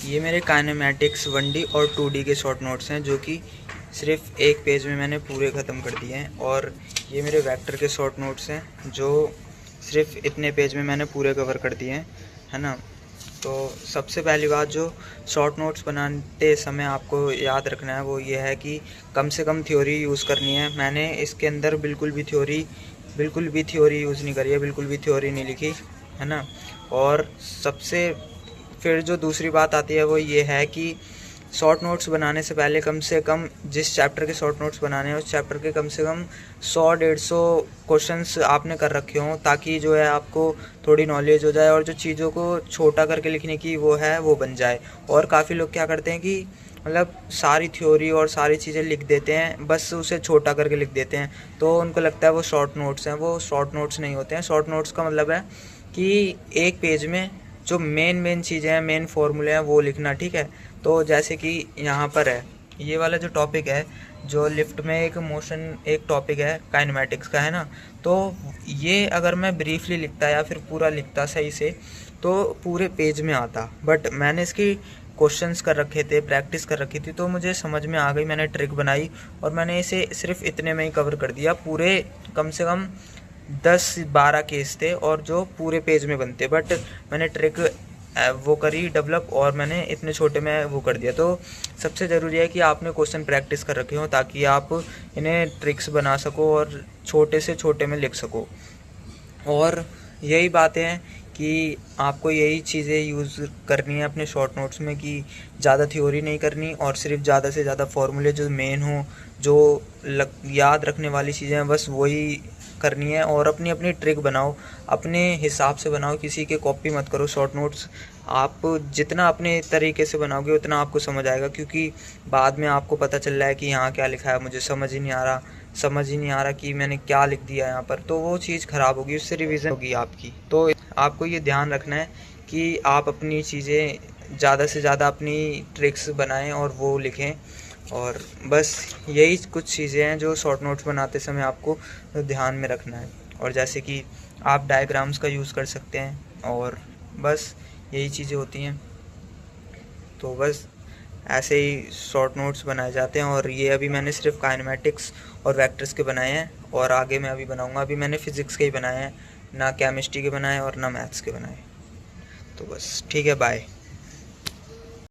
ये मेरे kinematics 1D और 2D के शॉर्ट नोट्स हैं जो कि सिर्फ एक पेज में मैंने पूरे ख़त्म कर दिए हैं। और ये मेरे वेक्टर के शॉर्ट नोट्स हैं जो सिर्फ इतने पेज में मैंने पूरे कवर कर दिए हैं, है ना। तो सबसे पहली बात जो शॉर्ट नोट्स बनाते समय आपको याद रखना है वो ये है कि कम से कम थ्योरी यूज़ करनी है। मैंने इसके अंदर बिल्कुल भी थ्योरी यूज़ नहीं करी है, बिल्कुल भी थ्योरी नहीं लिखी, है ना। और सबसे फिर जो दूसरी बात आती है वो ये है कि शॉर्ट नोट्स बनाने से पहले कम से कम जिस चैप्टर के शॉर्ट नोट्स बनाने हैं उस चैप्टर के कम से कम 100-150 क्वेश्चंस आपने कर रखे हों, ताकि जो है आपको थोड़ी नॉलेज हो जाए और जो चीज़ों को छोटा करके लिखने की वो है वो बन जाए। और काफ़ी लोग क्या करते हैं कि मतलब सारी थ्योरी और सारी चीज़ें लिख देते हैं, बस उसे छोटा करके लिख देते हैं, तो उनको लगता है वो शॉर्ट नोट्स हैं। वो शॉर्ट नोट्स नहीं होते हैं। शॉर्ट नोट्स का मतलब है कि एक पेज में जो मेन चीज़ें हैं, मेन फॉर्मूले हैं वो लिखना, ठीक है। तो जैसे कि यहाँ पर है ये वाला जो टॉपिक है, जो लिफ्ट में एक टॉपिक है काइनेमैटिक्स का, है ना। तो ये अगर मैं ब्रीफली लिखता या फिर पूरा लिखता सही से तो पूरे पेज में आता, बट मैंने इसकी क्वेश्चंस कर रखे थे, प्रैक्टिस कर रखी थी, तो मुझे समझ में आ गई, मैंने ट्रिक बनाई और मैंने इसे सिर्फ इतने में ही कवर कर दिया। पूरे कम से कम 10-12 केस थे और जो पूरे पेज में बनते, बट मैंने ट्रिक वो करी डेवलप और मैंने इतने छोटे में वो कर दिया। तो सबसे ज़रूरी है कि आपने क्वेश्चन प्रैक्टिस कर रखे हो ताकि आप इन्हें ट्रिक्स बना सको और छोटे से छोटे में लिख सको। और यही बातें हैं कि आपको यही चीज़ें यूज़ करनी है अपने शॉर्ट नोट्स में कि ज़्यादा थ्योरी नहीं करनी और सिर्फ ज़्यादा से ज़्यादा फॉर्मूले जो मेन हो, जो याद रखने वाली चीज़ें हैं, बस वही करनी है। और अपनी अपनी ट्रिक बनाओ, अपने हिसाब से बनाओ, किसी के कॉपी मत करो शॉर्ट नोट्स। आप जितना अपने तरीके से बनाओगे उतना आपको समझ आएगा, क्योंकि बाद में आपको पता चल रहा है कि यहाँ क्या लिखा है, मुझे समझ ही नहीं आ रहा कि मैंने क्या लिख दिया यहाँ पर, तो वो चीज़ ख़राब होगी, उससे रिवीजन होगी आपकी। तो आपको ये ध्यान रखना है कि आप अपनी चीज़ें ज़्यादा से ज़्यादा अपनी ट्रिक्स बनाएं और वो लिखें। और बस यही कुछ चीज़ें हैं जो शॉर्ट नोट्स बनाते समय आपको ध्यान में रखना है। और जैसे कि आप डायग्राम्स का यूज़ कर सकते हैं और बस यही चीज़ें होती हैं। तो बस ऐसे ही शॉर्ट नोट्स बनाए जाते हैं। और ये अभी मैंने सिर्फ काइनेमैटिक्स और वेक्टर्स के बनाए हैं और आगे मैं अभी बनाऊंगा। अभी मैंने फ़िज़िक्स के ही बनाए हैं, ना केमिस्ट्री के बनाए और ना मैथ्स के बनाए। तो बस ठीक है, बाय।